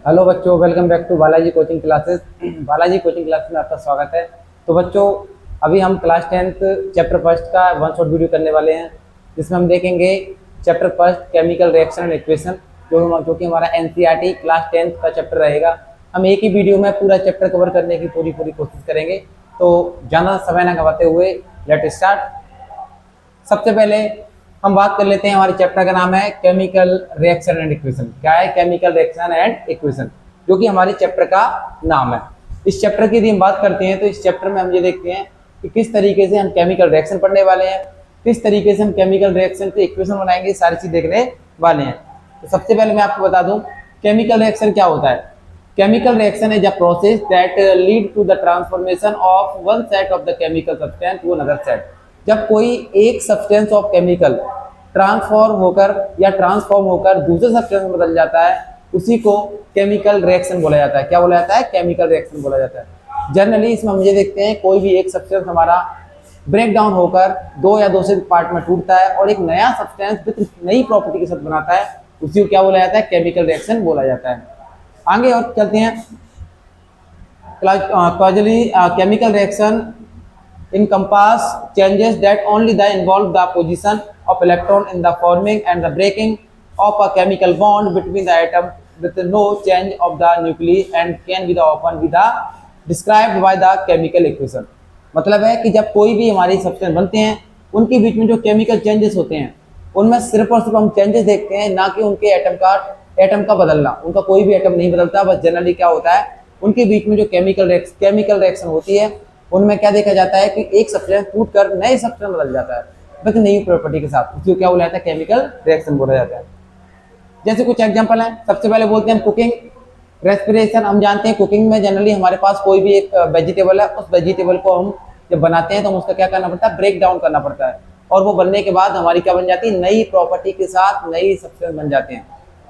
Hello बच्चों, welcome back to Balaji coaching classes. Balaji coaching classes में आपका स्वागत है। तो बच्चों, अभी हम क्लास 10th चैप्टर फर्स्ट का वन शॉट वीडियो करने वाले हैं, जिसमें हम देखेंगे chapter first chemical reaction and equation, जो कि हमारा एनसीईआरटी क्लास 10th का चैप्टर रहेगा। हम एक ही वीडियो में पूरा चैप्टर कवर करने की पूरी कोशिश करेंगे। तो ज़्यादा समय ना गवाते हुए लेट स्टार्ट। सबसे पहले हम बात कर लेते हैं, हमारे चैप्टर का नाम है केमिकल रिएक्शन एंड इक्वेशन। क्या है? केमिकल रिएक्शन एंड इक्वेशन, जो कि हमारे चैप्टर का नाम है। इस चैप्टर की यदि हम बात करते हैं तो इस चैप्टर में हम ये देखते हैं कि किस तरीके से हम केमिकल रिएक्शन पढ़ने वाले हैं, किस तरीके से हम केमिकल रिएक्शन की इक्वेशन बनाएंगे, सारी चीज देखने वाले हैं। तो सबसे पहले मैं आपको बता दूं केमिकल रिएक्शन क्या होता है। Chemical reaction is a process that lead to the transformation of one set of the chemical substance to another set. जब कोई एक सब्सटेंस ऑफ केमिकल ट्रांसफॉर्म होकर दूसरे सब्सटेंस में बदल जाता है, उसी को केमिकल रिएक्शन बोला जाता है। क्या बोला जाता है? केमिकल रिएक्शन बोला जाता है। जनरली इसमें हम ये देखते हैं, कोई भी एक सब्सटेंस हमारा ब्रेक डाउन होकर दो या दो से पार्ट में टूटता है और एक नया सब्सटेंस विद नई प्रॉपर्टी के साथ बनाता है, उसी को क्या बोला जाता है? केमिकल रिएक्शन बोला जाता है। आगे और चलते हैं। causally chemical reaction encompass changes that only involve the position of electron in the forming and the breaking of a chemical bond between the atom with no change of the nuclei and can be the often be the described by the chemical equation। मतलब है कि जब कोई भी हमारी substance बनते हैं, उनके बीच में जो केमिकल चेंजेस होते हैं, उनमें सिर्फ और सिर्फ हम चेंजेस देखते हैं, ना कि उनके एटम का बदलना। उनका कोई भी एटम नहीं बदलता, बस जनरली क्या होता है, उनके बीच में जो केमिकल रिएक्शन होती है, उनमें क्या देखा जाता है कि एक सब्सटेंस टूट कर नए सब्सटेंस बदल जाता है, बस नई प्रॉपर्टी के साथ। उसको क्या बोला जाता है? केमिकल रिएक्शन बोला जाता है। जैसे कुछ एग्जांपल हैं, सबसे पहले बोलते हैं हम कुकिंग, रेस्पिरेशन। हम जानते हैं कुकिंग में जनरली हमारे पास कोई भी एक वेजिटेबल है, उस वेजिटेबल को हम जब बनाते हैं तो हम उसका क्या करना पड़ता है? ब्रेक डाउन करना पड़ता है, और वो बनने के बाद हमारी क्या बन जाती है? नई प्रॉपर्टी के साथ नई सब्सटेंस बन जाते हैं।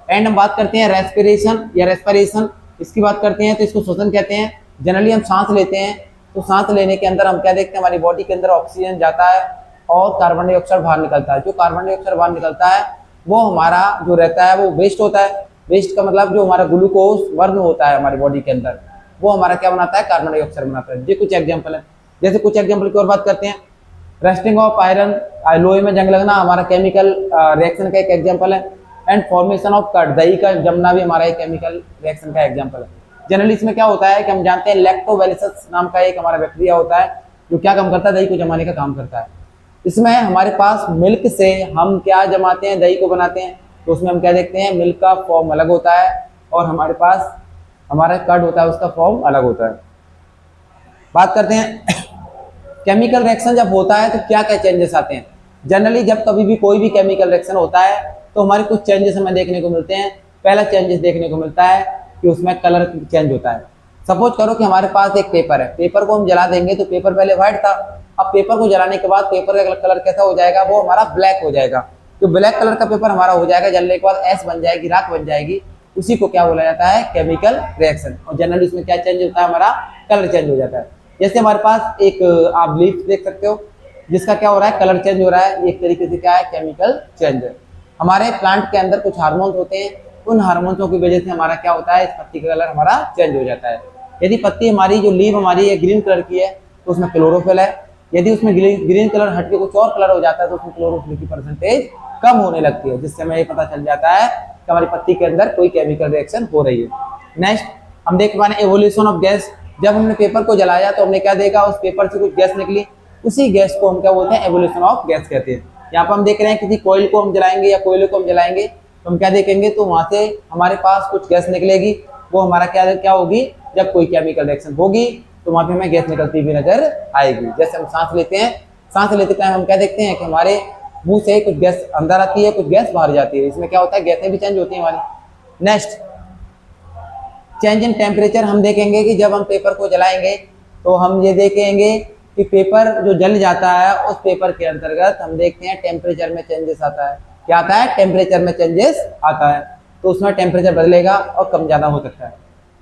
एंड हम बात करते हैं रेस्पिरेशन या रेस्पिरेशन, इसकी बात करते हैं तो इसको श्वसन कहते हैं। जनरली हम सांस लेते हैं, तो सांस लेने के अंदर हम क्या देखते हैं? हमारी बॉडी के अंदर ऑक्सीजन जाता है और कार्बन डाइऑक्साइड बाहर निकलता है। जो कार्बन डाइऑक्साइड बाहर निकलता है वो हमारा जो रहता है वो वेस्ट होता है। वेस्ट का मतलब जो हमारा ग्लूकोज वर्ण होता है हमारी बॉडी के अंदर, वो हमारा क्या बनाता है? कार्बन डाइऑक्साइड बनाता है। ये कुछ एग्जाम्पल है। जैसे कुछ एग्जाम्पल की और बात करते हैं, रस्टिंग ऑफ आयरन, लोहे में जंग लगना हमारा केमिकल रिएक्शन का एक एग्जाम्पल है। एंड फॉर्मेशन ऑफ कर्ड, दही का जमना भी हमारा एक केमिकल रिएक्शन का एग्जाम्पल है। जनरली इसमें क्या होता है कि हम जानते हैं लैक्टोबैसिलस नाम का एक हमारा बैक्टीरिया होता है, जो क्या काम करता है? दही को जमाने का काम करता है। इसमें हमारे पास मिल्क से हम क्या जमाते हैं? दही को बनाते हैं। तो उसमें हम क्या देखते हैं? मिल्क का फॉर्म अलग होता है और हमारे पास हमारा कर्ड होता है, उसका फॉर्म अलग होता है। बात करते हैं केमिकल रिएक्शन जब होता है तो क्या क्या चेंजेस आते हैं। जनरली जब कभी भी कोई भी केमिकल रिएक्शन होता है तो हमारे कुछ चेंजेस हमें देखने को मिलते हैं। पहला चेंजेस देखने को मिलता है कि उसमें कलर चेंज होता है। सपोज करो कि हमारे पास एक पेपर है, पेपर को हम जला देंगे तो पेपर पहले व्हाइट था, अब पेपर को जलाने के बाद पेपर का कलर कैसा हो जाएगा? वो हमारा ब्लैक हो जाएगा। जो ब्लैक कलर का पेपर हमारा हो जाएगा, जलने के बाद ऐश बन जाएगी, राख बन जाएगी, उसी को क्या बोला जाता है? Chemical reaction. और जनरली उसमें क्या चेंज होता है? हमारा कलर चेंज हो जाता है। जैसे हमारे पास एक आप लीफ देख सकते हो, जिसका क्या हो रहा है? कलर चेंज हो रहा है। एक तरीके से क्या है? केमिकल चेंज है। हमारे प्लांट के अंदर कुछ हार्मोन्स होते हैं, उन हार्मोन्सों की वजह से हमारा क्या होता है? इस पत्ती का कलर हमारा चेंज हो जाता है। यदि पत्ती हमारी जो लीफ हमारी है ग्रीन कलर की है तो उसमें क्लोरोफिल है। यदि उसमें ग्रीन कलर हट के कुछ और कलर हो जाता है तो उसमें क्लोरोफिल की परसेंटेज कम होने लगती है, जिससे हमें ये पता चल जाता है कि हमारी पत्ती के अंदर कोई केमिकल रिएक्शन हो रही है। नेक्स्ट हम देख पा रहे हैं एवोल्यूशन ऑफ गैस। जब हमने पेपर को जलाया तो हमने क्या देखा? उस पेपर से कुछ गैस निकली, उसी गैस को हम क्या बोलते हैं? एवोल्यूशन ऑफ गैस कहते हैं। यहाँ पर हम देख रहे हैं किसी कोयल को हम जलाएंगे या कोयले को हम जलाएंगे तो हम क्या देखेंगे? तो वहां से हमारे पास कुछ गैस निकलेगी, वो हमारा क्या होगी? जब कोई केमिकल रिएक्शन होगी तो वहां पे हमें गैस निकलती हुई नजर आएगी। जैसे हम सांस लेते हैं, सांस लेते टाइम हम क्या देखते हैं कि हमारे मुंह से कुछ गैस अंदर आती है, कुछ गैस बाहर जाती है। इसमें क्या होता है? गैसें भी चेंज होती है हमारी। Next change in temperature. हम देखेंगे कि जब हम पेपर को जलाएंगे तो हम ये देखेंगे कि पेपर जो जल जाता है, उस पेपर के अंतर्गत हम देखते हैं टेम्परेचर में चेंजेस आता है। क्या आता है? टेम्परेचर में चेंजेस आता है, तो उसमें टेम्परेचर बदलेगा और कम ज़्यादा हो सकता है।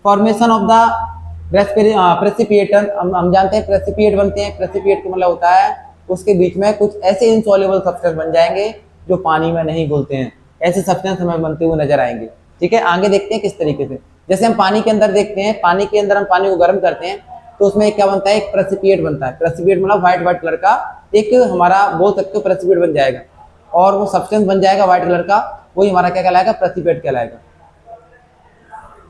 Formation of the precipitation. हम जानते हैं प्रेसिपिएट बनते हैं। प्रेसिपिएट का मतलब होता है उसके बीच में कुछ ऐसे इनसॉल्युबल सब्सटेंस बन जाएंगे जो पानी में नहीं घुलते हैं। ऐसे सब्सटेंस हमें बनते हुए नजर आएंगे। ठीक है, आगे देखते हैं किस तरीके से। जैसे हम पानी के अंदर देखते हैं, पानी के अंदर हम पानी को गर्म करते हैं तो उसमें क्या बनता है, एक प्रेसिपिएट बनता है। प्रेसिपिएट मतलब व्हाइट कलर का एक हमारा बोल सकते हो प्रेसिपिएट बन जाएगा, और वो सब्सटेंस बन जाएगा व्हाइट कलर का, वही हमारा क्या कहलाएगा, प्रेसिपिएट कहलाएगा।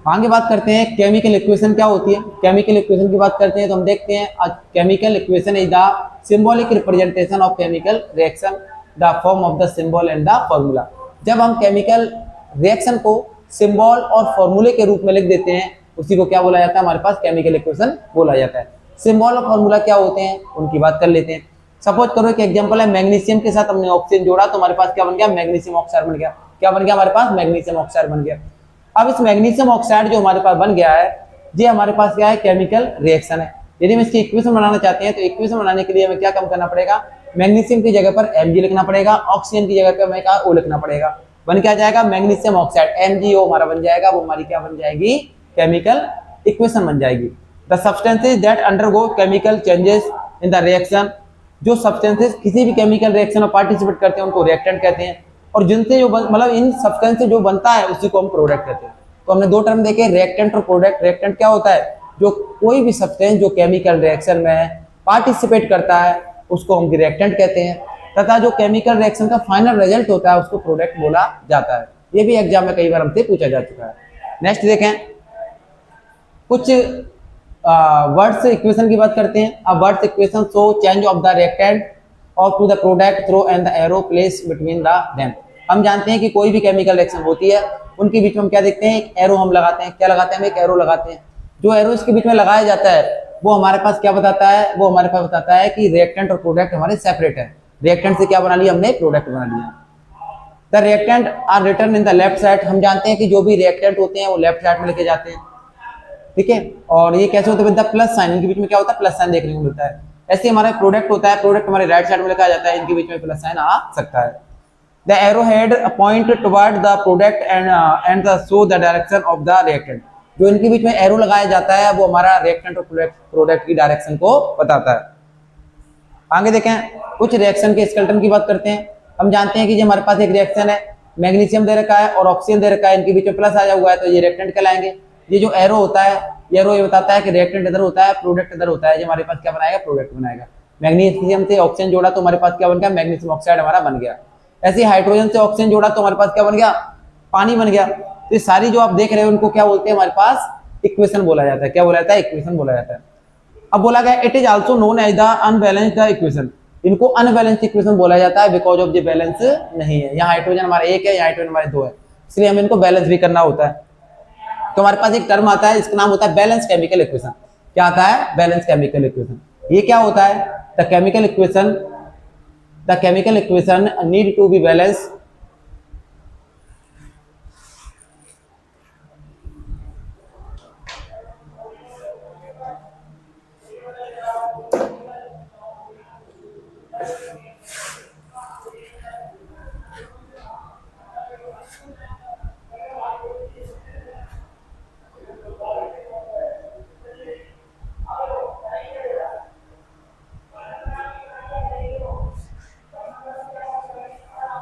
आगे बात करते हैं केमिकल इक्वेशन क्या होती है। केमिकल इक्वेशन की बात करते हैं तो हम देखते हैं chemical equation is the symbolic representation of chemical reaction, the form of the symbol and the formula. जब हम केमिकल रिएक्शन को सिंबल और फॉर्मूले के रूप में लिख देते हैं, उसी को क्या बोला जाता है, हमारे पास केमिकल इक्वेशन बोला जाता है। सिंबल और फॉर्मूला क्या होते हैं उनकी बात कर लेते हैं। सपोज करो एक एग्जांपल है, मैग्नीशियम के साथ हमने ऑक्सीजन जोड़ा तो हमारे पास क्या बन गया, मैग्नीशियम ऑक्साइड बन गया। क्या बन गया हमारे पास, मैग्नीशियम ऑक्साइड बन गया। अब इस मैग्नीशियम ऑक्साइड जो हमारे पास बन गया है, ये हमारे पास क्या है, केमिकल रिएक्शन है। यदि हम इसकी इक्वेशन बनाना चाहते हैं तो इक्वेशन बनाने के लिए हमें क्या कम करना पड़ेगा, मैग्नीशियम की जगह पर Mg लिखना पड़ेगा, ऑक्सीजन की जगह पर हमें क्या O लिखना पड़ेगा। बन क्या जाएगा, मैग्नीशियम ऑक्साइड MgO हमारा बन जाएगा, वो हमारी क्या बन जाएगी, केमिकल इक्वेशन बन जाएगी। The substances that undergo chemical changes in the reaction, जो सब्सटेंसेस किसी भी केमिकल रिएक्शन में पार्टिसिपेट करते हैं उनको रिएक्टेंट कहते हैं, और जिनसे जो मतलब इन सब्सटेंस से जो बनता है उसी को हम प्रोडक्ट कहते हैं। तो हमने दो टर्म देखे, रिएक्टेंट और प्रोडक्ट। रिएक्टेंट क्या होता है, जो कोई भी सब्सटेंस जो केमिकल रिएक्शन में पार्टिसिपेट करता है उसको हम रिएक्टेंट कहते हैं, तथा जो केमिकल रिएक्शन का फाइनल रिजल्ट होता है उसको प्रोडक्ट बोला जाता है। ये भी एग्जाम में कई बार हमसे पूछा जा चुका है। नेक्स्ट देखें, कुछ वर्ड्स इक्वेशन की बात करते हैं। अब words equation show change of the reactant और to the product through and the arrow place between the them. हम जानते हैं कि कोई भी केमिकल रिएक्शन होती है उनके बीच में हम क्या देखते हैं, एक एरो हम लगाते हैं। क्या लगाते हैं, हम एक एरो लगाते हैं। जो एरो इसके बीच में लगाया जाता है वो हमारे पास क्या बताता है, वो हमारे पास बताता है कि रिएक्टेंट और प्रोडक्ट हमारे सेपरेट है। रिएक्टेंट से क्या बना लिया हमने, प्रोडक्ट बना लिया। The reactant are written in the left side. हम जानते हैं कि जो भी रिएक्टेंट होते हैं वो लेफ्ट साइड में लिखे जाते हैं, ठीक है। और ये कैसे होते हैं, विद द प्लस साइन, इनके बीच में क्या होता है, प्लस साइन देखने को मिलता है। ऐसे हमारा प्रोडक्ट होता है, प्रोडक्ट हमारे राइट साइड में लिखा जाता है, इनके बीच में प्लस साइन आ सकता है। The arrow head point toward the product and the show the direction of the reactant. जो इनके बीच में एरो लगाया जाता है वो हमारा रिएक्टेंट और प्रोडक्ट की डायरेक्शन को बताता है। आगे देखें, कुछ रिएक्शन के स्केलेटन की बात करते हैं। हम जानते हैं कि जो हमारे पास एक रिएक्शन है, मैग्नीशियम दे रखा है और ऑक्सीजन दे रखा है, इनके बीच में प्लस आया हुआ है तो ये रिएक्टेंट कहलाएंगे। ये जो एरो होता है, ये एरो ये बताता है कि रिएक्टेंट इधर होता है, प्रोडक्ट इधर होता है। जो हमारे पास क्या बनाएगा, प्रोडक्ट बनाएगा। मैग्नीशियम से ऑक्सीजन जोड़ा तो हमारे पास क्या बन गया, मैग्नीशियम ऑक्साइड हमारा बन गया। ऐसे हाइड्रोजन से ऑक्सीजन जोड़ा तो हमारे पास क्या बन गया, पानी बन गया। तो सारी जो आप देख रहे हो उनको क्या बोलते हैं, हमारे पास इक्वेशन बोला जाता है। क्या बोला जाता है, इक्वेशन बोला जाता है। अब बोला गया it is also known as the unbalanced equation. इनको अनबैलेंस्ड इक्वेशन बोला जाता है बिकॉज ऑफ द बैलेंस नहीं है। यहाँ हाइड्रोजन हमारा एक है, यहाँ हाइड्रोजन हमारे दो है, इसलिए हमें इनको बैलेंस भी करना होता है। तो हमारे पास एक टर्म आता है, इसका नाम होता है बैलेंस केमिकल इक्वेशन। क्या आता है, बैलेंस केमिकल इक्वेशन। ये क्या होता है, the chemical equation need to be balance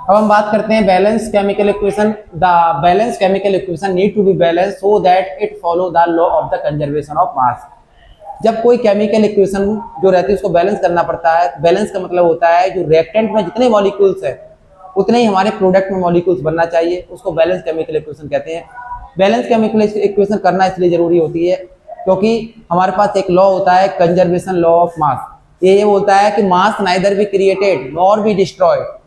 अब हम बात करते हैं balance chemical equation. The balance chemical equation need to be balance so that it follow the law of the conservation of mass. जब कोई केमिकल इक्वेशन जो रहती है उसको बैलेंस करना पड़ता है। बैलेंस का मतलब होता है जो रिएक्टेंट में जितने मॉलिक्यूल्स है उतने ही हमारे प्रोडक्ट में मॉलिक्यूल्स बनना चाहिए, उसको बैलेंस केमिकल इक्वेशन कहते हैं। बैलेंस केमिकल इक्वेशन करना इसलिए जरूरी होती है क्योंकि हमारे पास एक लॉ होता है, कंजर्वेशन लॉ ऑफ मास। ये बोलता है कि mass neither be created nor be destroyed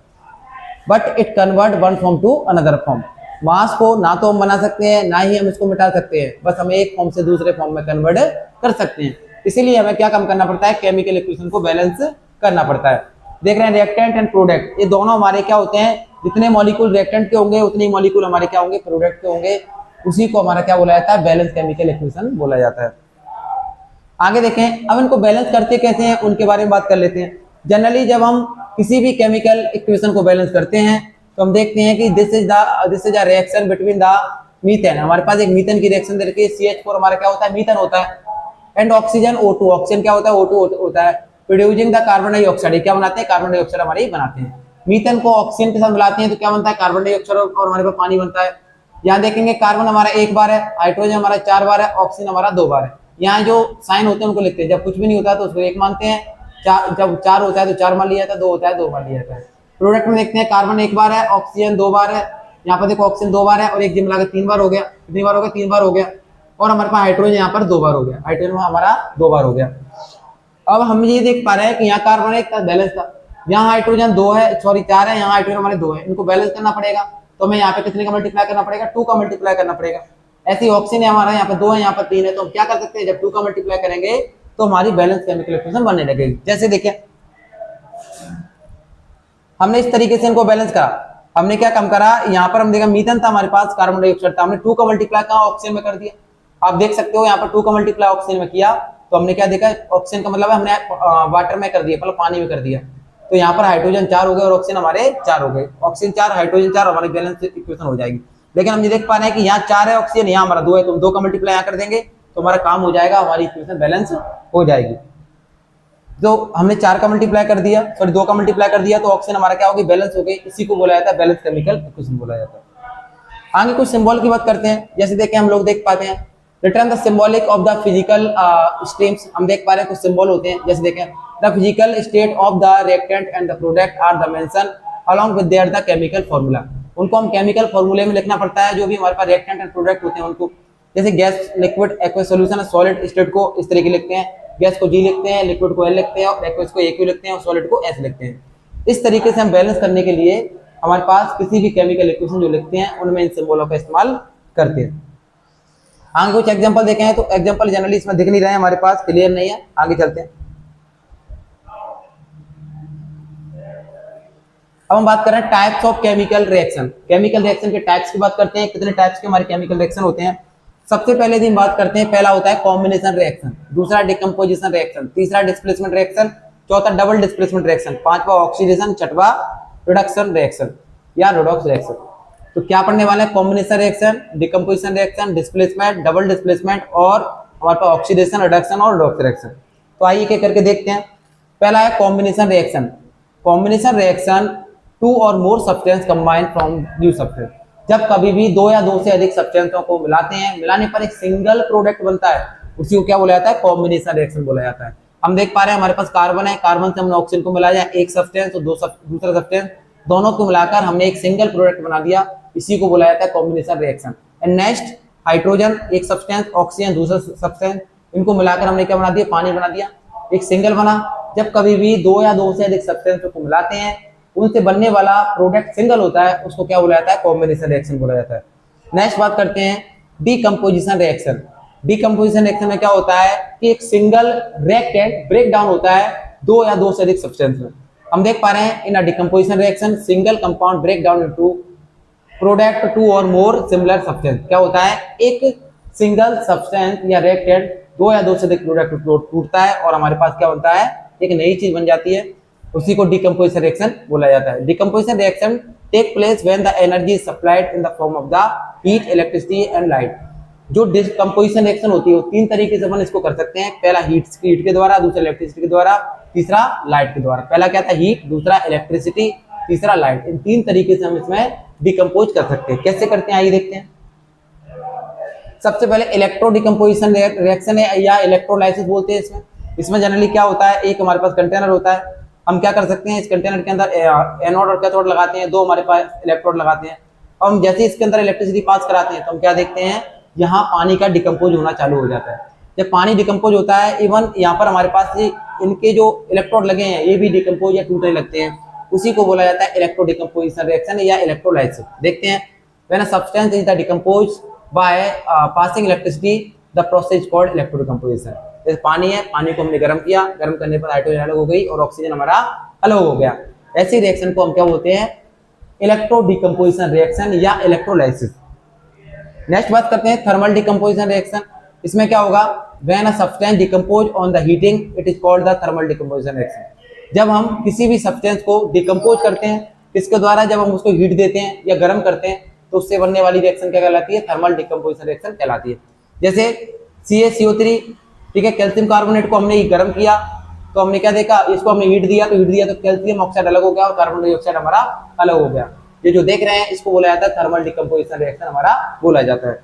but it convert one form to another form. Mass को ना तो हम बना सकते हैं ना ही हम इसको मिटा सकते हैं, बस हम एक फॉर्म से दूसरे फॉर्म में कन्वर्ट कर सकते हैं। इसीलिए हमें क्या कम करना पड़ता है, केमिकल इक्वेशन को बैलेंस करना पड़ता है। देख रहे हैं रिएक्टेंट एंड प्रोडक्ट, ये दोनों हमारे क्या होते हैं, जितने मॉलिक्यूल रिएक्टेंट के होंगे उतने ही मॉलिक्यूल हमारे क्या होंगे, प्रोडक्ट के होंगे। उसी को हमारा क्या बोला जाता है, बैलेंस केमिकल इक्वेशन बोला जाता है। आगे देखें, अब इनको बैलेंस करते कैसे हैं उनके बारे में बात कर लेते हैं। जनरली जब हम किसी भी केमिकल इक्वेशन को बैलेंस करते हैं तो हम देखते हैं कि this is the reaction between the methane. हमारे पास एक मीथेन की रिएक्शन दे रखी है, CH4 हमारा क्या होता है, मीथेन होता है, एंड ऑक्सीजन O2। ऑक्सीजन क्या होता है, O2 होता है। प्रोड्यूसिंग द कार्बन डाइऑक्साइड, क्या बनाते हैं, कार्बन डाइऑक्साइड हमारे बनाते हैं। मीथेन को ऑक्सीजन के साथ मिलाते हैं तो क्या बनता है, कार्बन डाइऑक्साइड और हमारे पास पानी बनता है। यहाँ देखेंगे कार्बन हमारा 1 बार है, हाइड्रोजन हमारा 4 बार है, ऑक्सीजन हमारा 2 बार है। यहाँ जो साइन होते हैं उनको लिखते हैं, जब कुछ भी नहीं होता तो उसको 1 मानते हैं, जब 4 होता है तो 4 मान लिया जाता है, 2 होता है 2 मान लिया जाता है। प्रोडक्ट में देखते हैं कार्बन 1 बार है, ऑक्सीजन 2 बार है, यहाँ पर देखो ऑक्सीजन 2 बार है और एक जिम मिला के 3 बार हो गया। कितनी बार हो गया? 3 बार हो गया। और हमारे पास हाइड्रोजन यहाँ पर 2 बार हो गया, हाइड्रोजन हमारा 2 बार हो गया। अब हम ये देख पा रहे हैं कि यहाँ कार्बन 1 था, बैलेंस था, यहाँ हाइड्रोजन 2 है, सॉरी 4 है, यहाँ हाइड्रोजन हमारे 2 है, इनको बैलेंस करना पड़ेगा। तो हमें यहाँ पे कितने का मल्टीप्लाई करना पड़ेगा? 2 का मल्टीप्लाई करना पड़ेगा। ऐसे ही ऑक्सीजन है हमारा, यहाँ पे 2 है, यहाँ पर 3 है, तो हम क्या कर सकते हैं, जब 2 का मल्टीप्लाई करेंगे तो हमारी बैलेंस केमिकल इक्वेशन बनने लगेगी। जैसे देखिए हमने इस तरीके से इनको बैलेंस करा। हमने क्या कम करा, यहाँ पर हम देखा मीथेन था हमारे पास, कार्बन डाइऑक्साइड था, हमने 2 का मल्टीप्लाई कहा ऑक्सीजन में कर दिया। आप देख सकते हो यहाँ पर 2 का मल्टीप्लाई ऑक्सीजन में किया तो हमने क्या देखा, ऑक्सीजन का मतलब है हमने वाटर में कर दिया, मतलब पानी में कर दिया। तो यहाँ पर हाइड्रोजन 4 हो गए और ऑक्सीजन हमारे 4 हो गए, ऑक्सीजन 4 हाइड्रोजन 4 हमारी बैलेंस इक्वेशन हो जाएगी। लेकिन हम ये देख पा रहे हैं कि यहाँ 4 है ऑक्सीजन, यहाँ हमारा 2 है, तो हम 2 का मल्टीप्लाई यहाँ कर देंगे तो हमारा काम हो जाएगा, हमारी इक्वेशन बैलेंस हो जाएगी। तो हमने 4 का मल्टीप्लाई कर दिया, सॉरी 2 का मल्टीप्लाई कर दिया तो ऑक्सीजन हमारा क्या हो गई, बैलेंस हो गई। इसी को बोला जाता है बैलेंस केमिकल इक्वेशन बोला जाता है। आगे कुछ सिंबल की बात करते हैं। जैसे देखें हम लोग देख पाते हैं return the symbolic of the physical streams, हम देख पा रहे हैं कुछ सिंबल होते हैं। जैसे देखें the physical state of the reactant and the product are the mention along with their the chemical formula, उनको हम केमिकल फार्मूले में लिखना पड़ता है जो भी हमारे पास रिएक्टेंट एंड प्रोडक्ट होते हैं उनको। जैसे gas, liquid, aqueous solution, solid state को इस तरीके लिखते हैं, गैस को G लिखते हैं, लिक्विड को L लिखते हैं और एक्वस को AQ लिखते हैं और सॉलिड को S लिखते हैं। इस तरीके से हम बैलेंस करने के लिए हमारे पास किसी भी केमिकल इक्वेशन जो लिखते हैं उनमें इन सिंबलों का इस्तेमाल करते हैं। आगे कुछ एग्जांपल देखें तो एग्जांपल जनरली इसमें दिख नहीं रहे हैं हमारे पास, क्लियर नहीं है, आगे चलते हैं। अब हम बात कर रहे हैं types of chemical reaction. Chemical reaction के टाइप्स की बात करते हैं, कितने टाइप्स के हमारे केमिकल रिएक्शन होते हैं। सबसे पहले दिन बात करते हैं, पहला होता है कॉम्बिनेशन रिएक्शन, दूसरा डिकम्पोजिशन रिएक्शन, तीसरा डिस्प्लेसमेंट रिएक्शन, चौथा डबल डिस्प्लेसमेंट रिएक्शन, पांचवा ऑक्सीडेशन, छठवा रिडक्शन रिएक्शन या रिडॉक्स रिएक्शन। तो क्या पढ़ने वाले हैं, combination reaction, decomposition reaction, displacement, double displacement और हमारे पास ऑक्सीडेशन, रिडक्शन और रिडॉक्स रिएक्शन। तो आइए एक करके देखते हैं। पहला है combination reaction. Combination reaction two or more substance combine from new substance, जब कभी भी 2 या 2 से अधिक सब्सटेंसों को मिलाते हैं, मिलाने पर एक सिंगल प्रोडक्ट बनता है, उसी को क्या बोला जाता है, कॉम्बिनेशन रिएक्शन बोला जाता है। हम देख पा रहे हैं हमारे पास कार्बन है, कार्बन से हमने ऑक्सीजन को मिलाया, एक सब्सटेंस और दूसरा सब्सटेंस, दोनों को मिलाकर हमने एक सिंगल प्रोडक्ट बना दिया, इसी को बोला जाता है combination reaction. And next hydrogen एक सब्सटेंस, ऑक्सीजन दूसरा सब्सटेंस, इनको मिलाकर हमने क्या बना दिया, पानी बना दिया, एक सिंगल बना। जब कभी भी 2 या 2 से अधिक सब्सटेंसों को मिलाते हैं, उनसे बनने वाला प्रोडक्ट सिंगल होता है, उसको क्या बोला जाता है, कॉम्बिनेशन रिएक्शन बोला जाता है। नेक्स्ट बात करते हैं डीकंपोजिशन रिएक्शन। डीकंपोजिशन रिएक्शन में क्या होता है कि एक सिंगल रिएक्टेंट ब्रेक डाउन होता है 2 या 2 से अधिक सब्सटेंस में। हम देख पा रहे हैं in a decomposition reaction single compound break down into product 2 or more similar substance. क्या होता है, एक सिंगल सब्सटेंस या रिएक्टेंट 2 या 2 से अधिक प्रोडक्ट टूटता है और हमारे पास क्या बनता है, एक नई चीज बन जाती है, उसी को डीकंपोजिशन रिएक्शन बोला जाता है। Decomposition reaction take place when the energy is supplied in the form of the heat, electricity and light. जो डीकंपोजिशन रिएक्शन होती है वो 3 तरीके से अपन इसको कर सकते हैं। पहला हीट के द्वारा, दूसरा इलेक्ट्रिसिटी के द्वारा, तीसरा लाइट के द्वारा। पहला क्या था, हीट, दूसरा इलेक्ट्रिसिटी, तीसरा लाइट। इन 3 तरीके से हम इसमें डीकंपोज कर सकते हैं। कैसे करते हैं आइए देखते हैं। सबसे पहले इलेक्ट्रो डीकंपोजिशन रिएक्शन है या इलेक्ट्रोलाइसिस बोलते हैं इसमें। इसमें जनरली क्या होता है, एक हमारे पास कंटेनर होता है, हम क्या कर सकते हैं, इस कंटेनर के अंदर एनोड और कैथोड लगाते हैं, 2 हमारे पास इलेक्ट्रोड लगाते हैं। और हम जैसे इसके अंदर इलेक्ट्रिसिटी पास कराते हैं तो हम क्या देखते हैं, यहाँ पानी का डिकम्पोज होना चालू हो जाता है। जब पानी डिकम्पोज होता है, इवन यहाँ पर हमारे पास इनके जो इलेक्ट्रोड लगे हैं ये भी डिकम्पोज या टूटने लगते हैं, उसी को बोला जाता है इलेक्ट्रो डिकम्पोजिशन रिएक्शन या इलेक्ट्रोलाइसिस। देखते हैं, when a substance is the decompose by passing electricity the process called electro decomposition. जैसे पानी है, पानी को हमने गर्म किया, गर्म करने पर हाइड्रोजन अलग हो गई और ऑक्सीजन हमारा अलग हो गया। ऐसी रिएक्शन को हम क्या बोलते हैं, इलेक्ट्रो डिकम्पोजिशन रिएक्शन या इलेक्ट्रोलाइसिस। नेक्स्ट बात करते हैं थर्मल डिकम्पोजिशन रिएक्शन। इसमें क्या होगा, when a substance decompose on the heating it is called the thermal decomposition reaction. जब हम किसी भी सब्सटेंस को डिकम्पोज करते हैं, इसके द्वारा जब हम उसको हीट देते हैं या गर्म करते हैं तो उससे बनने वाली रिएक्शन क्या कहलाती है, थर्मल डिकम्पोजिशन रिएक्शन कहलाती है। जैसे CaCO3, ठीक है, कैल्शियम कार्बोनेट को हमने गर्म किया तो हमने क्या देखा, इसको हमने हीट दिया तो कैल्शियम ऑक्साइड अलग हो गया और कार्बन डाइऑक्साइड हमारा अलग हो गया। ये जो देख रहे हैं इसको बोला जाता है थर्मल डिकम्पोजिशन रिएक्शन हमारा बोला जाता है।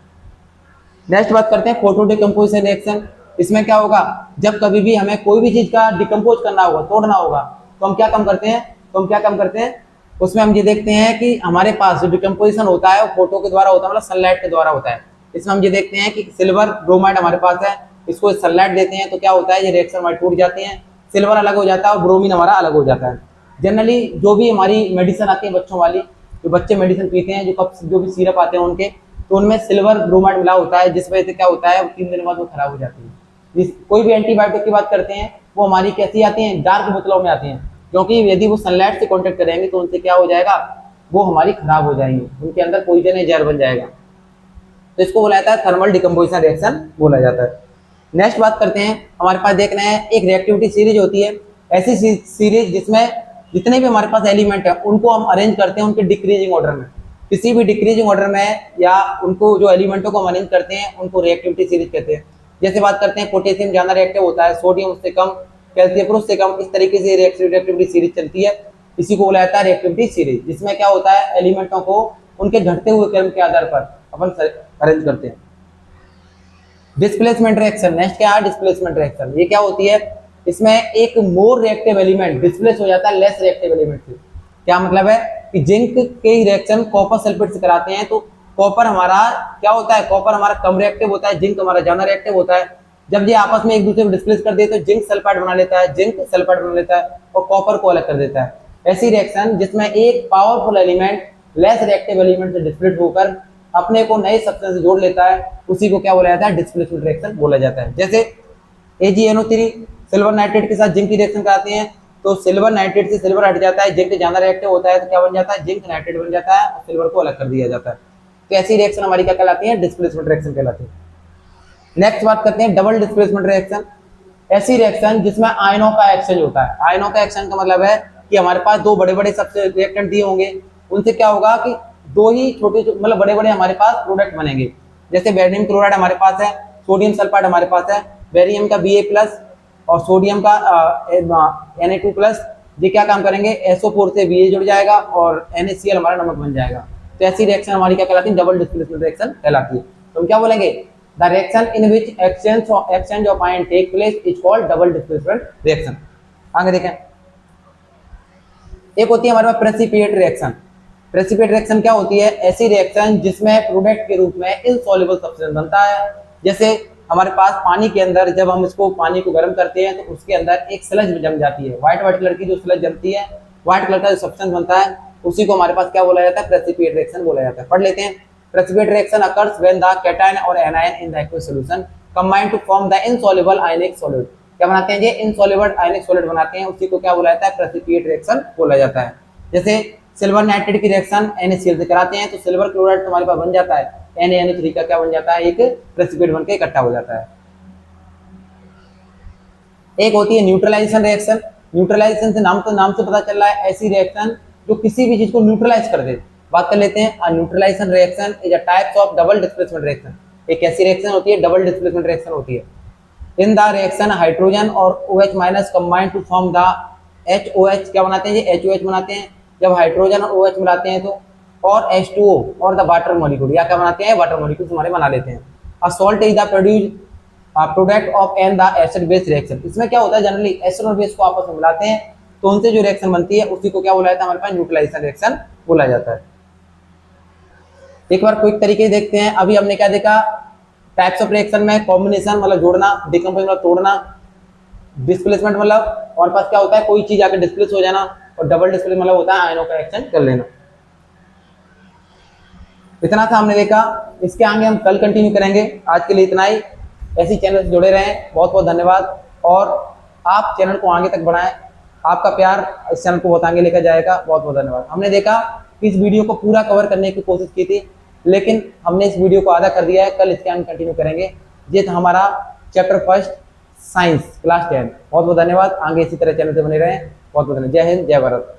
नेक्स्ट बात करते हैं फोटो डिकम्पोजिशन रिएक्शन। इसमें क्या होगा, जब कभी भी हमें कोई भी चीज का डिकम्पोज करना होगा, तोड़ना होगा, तो हम क्या काम करते हैं, उसमें हम ये देखते हैं कि हमारे पास जो डिकम्पोजिशन होता है वो फोटो के द्वारा होता है, मतलब सनलाइट के द्वारा होता है। इसमें हम ये देखते हैं कि सिल्वर ब्रोमाइड हमारे पास है, इसको सनलाइट देते हैं तो क्या होता है, ये रिएक्शन हमारी टूट जाती है, सिल्वर अलग हो जाता है और ब्रोमीन हमारा अलग हो जाता है। जनरली जो भी हमारी मेडिसिन आती है बच्चों वाली, जो बच्चे मेडिसिन पीते हैं, जो भी सिरप आते हैं उनके, तो उनमें सिल्वर ब्रोमाइड मिला होता है, जिस वजह से क्या होता है 3 दिन बाद वो खराब हो जाती है। कोई भी एंटीबायोटिक की बात करते हैं वो हमारी कैसी आती हैं, डार्क बोतलों में आती हैं, क्योंकि यदि वो सनलाइट से कॉन्टेक्ट करेंगे तो उनसे क्या हो जाएगा, वो हमारी खराब हो जाएंगी, उनके अंदर पॉइजन है, जहर बन जाएगा। तो इसको बोला जाता है थर्मल डिकम्पोजिशन रिएक्शन बोला जाता है। नेक्स्ट बात करते हैं, हमारे पास देख रहे हैं एक रिएक्टिविटी सीरीज होती है, ऐसी सीरीज जिसमें जितने भी हमारे पास एलिमेंट है उनको हम अरेंज करते हैं उनके डिक्रीजिंग ऑर्डर में, किसी भी डिक्रीजिंग ऑर्डर में, या उनको जो एलिमेंटों को हम अरेंज करते हैं उनको रिएक्टिविटी सीरीज कहते हैं। जैसे बात करते हैं पोटेशियम ज्यादा रिएक्टिव होता है, सोडियम उससे कम, कैल्शियम उससे कम, इस तरीके से रिएक्टिविटी सीरीज चलती है। इसी को बोला जाता है रिएक्टिविटी सीरीज, जिसमें क्या होता है एलिमेंटों को उनके घटते हुए क्रम के आधार पर अपन अरेंज करते हैं। डिस्प्लेसमेंट रिएक्शन, नेक्स्ट क्या है डिस्प्लेसमेंट रिएक्शन। ये क्या होती है, इसमें एक मोर रिएक्टिव एलिमेंट डिस्प्लेस हो जाता है लेस रिएक्टिव एलिमेंट से। क्या मतलब है कि जिंक के रिएक्शन कॉपर सल्फेट से कराते हैं तो कॉपर हमारा क्या होता है, कॉपर हमारा कम रिएक्टिव होता है, जिंक हमारा ज्यादा रिएक्टिव होता है। जब ये आपस में एक दूसरे को डिस्प्लेस कर दे तो जिंक सल्फाइड बना लेता है, जिंक सल्फाइड बना लेता है और कॉपर को अलग कर देता है। ऐसी रिएक्शन जिसमें एक powerful element less reactive element से डिस्प्लेस होकर अपने को नए सब्सटेंस से जोड़ लेता है, उसी को क्या बोला जाता है डिस्प्लेसमेंट रिएक्शन बोला जाता है। जैसे AgNO3 सिल्वर नाइट्रेट के साथ जिंक की रिएक्शन कराते हैं तो सिल्वर नाइट्रेट से सिल्वर हट जाता है, जिंक ज्यादा रिएक्टिव होता है तो क्या बन जाता है, जिंक नाइट्रेट बन जाता है और सिल्वर को अलग कर दिया जाता है। तो ऐसी रिएक्शन हमारी क्या कहलाती है, डिस्प्लेसमेंट रिएक्शन कहलाती है। नेक्स्ट बात करते हैं डबल डिस्प्लेसमेंट रिएक्शन। ऐसी रिएक्शन जिसमें आयनों का एक्सचेंज होता है। आयनों का एक्सचेंज का मतलब है कि हमारे पास दो बड़े बड़े सबसे रिएक्टेंट दिए होंगे, उनसे क्या होगा कि दो ही छोटे मतलब बड़े बड़े हमारे पास प्रोडक्ट बनेंगे। जैसे बेरियम क्लोराइड हमारे पास है, सोडियम सल्फाइड हमारे पास है, बेरियम का Ba+ और सोडियम का Na2+, ये क्या काम करेंगे, SO4 से Ba जुड़ जाएगा और NaCl हमारा नमक बन जाएगा। तो ऐसी रिएक्शन हमारी क्या कहलाती है, डबल डिस्प्लेसमेंट रिएक्शन कहलाती है। तो हम क्या बोलेंगे, the reaction in which exchange of ion take place is called double displacement reaction. आगे देखें, एक होती है हमारे पास प्रेसिपिटेट रिएक्शन। प्रेसिपिटेट रिएक्शन क्या होती है, ऐसी रिएक्शन जिसमें प्रोडक्ट के रूप में इनसॉल्युबल सब्सटेंस बनता है। जैसे हमारे पास पानी के अंदर जब हम इसको पानी को गर्म करते हैं तो उसके अंदर एक स्लज जम जाती है, व्हाइट कलर की जो स्लज जमती है, व्हाइट कलर का जो सब्सटेंस बनता है उसी को हमारे पास क्या बोला जाता है, प्रेसिपिटेट रिएक्शन बोला जाता है। पढ़ लेते हैं, precipitate reaction occurs when the cation और anion in the aqueous solution combine to form the insoluble ionic solid. क्या बनाते हैं, ये इनसॉल्युबल आयनिक सॉलिड बनाते हैं, उसी को क्या बोला जाता है, प्रेसिपिटेट रिएक्शन बोला जाता है। जैसे सिल्वर नाइट्रेट की रिएक्शन NaCl से कराते हैं तो सिल्वर क्लोराइड हमारे पास बन जाता है, NaNO3 का क्या बन जाता है, एक प्रेसिपिटेट बनके इकट्ठा हो जाता है। एक होती है न्यूट्रलाइजेशन रिएक्शन। न्यूट्रलाइजेशन से नाम से पता चल रहा है, ऐसी रिएक्शन जो किसी भी चीज को न्यूट्रलाइज कर दे। बात कर लेते हैं, neutralisation reaction is a types of double displacement reaction. एक ऐसी रिएक्शन होती है, डबल डिस्प्लेसमेंट रिएक्शन होती है। इन द रिएक्शन हाइड्रोजन और OH- combine to form the HOH। क्या बनाते हैं, ये HOH बनाते हैं जब हाइड्रोजन और OH मिलाते हैं तो, और H2O और द वाटर मॉलिक्यूल, या क्या बनाते हैं, वाटर मॉलिक्यूल्स हमारे बना लेते हैं। A salt is the product of an the acid base reaction. इसमें क्या होता है, जनरली एसिड और बेस को आपस में मिलाते हैं तो उनसे जो रिएक्शन बनती है उसी को क्या बोला जाता है, हमारे पास न्यूट्रलाइजेशन रिएक्शन बोला जाता है। एक बार क्विक तरीके से देखते हैं। अभी हमने क्या देखा, टाइप्स ऑफ रिएक्शन में कॉम्बिनेशन मतलब जोड़ना, डिकम्पोज मतलब तोड़ना, डिस्प्लेसमेंट मतलब हमारे पास क्या होता है, कोई चीज आके डिस्प्लेस हो जाना, और डबल डिस्प्लेस मतलब होता है आयनों का एक्सचेंज कर लेना। इतना सा हमने देखा, इसके आगे हम कल कंटिन्यू करेंगे। आज के लिए इतना ही। ऐसी चैनल से जुड़े रहें, बहुत बहुत धन्यवाद। और आप चैनल को आगे तक बढ़ाएं, आपका प्यार इस चैनल को बहुत आगे लेकर जाएगा। बहुत बहुत धन्यवाद। हमने देखा कि इस वीडियो को पूरा कवर करने की कोशिश की थी, लेकिन हमने इस वीडियो को आधा कर दिया है। कल इसके आगे कंटिन्यू करेंगे। ये था हमारा चैप्टर फर्स्ट साइंस क्लास 10। बहुत बहुत धन्यवाद। आगे इसी तरह चैनल से बने रहें। बहुत बहुत धन्यवाद। जय हिंद, जय भारत।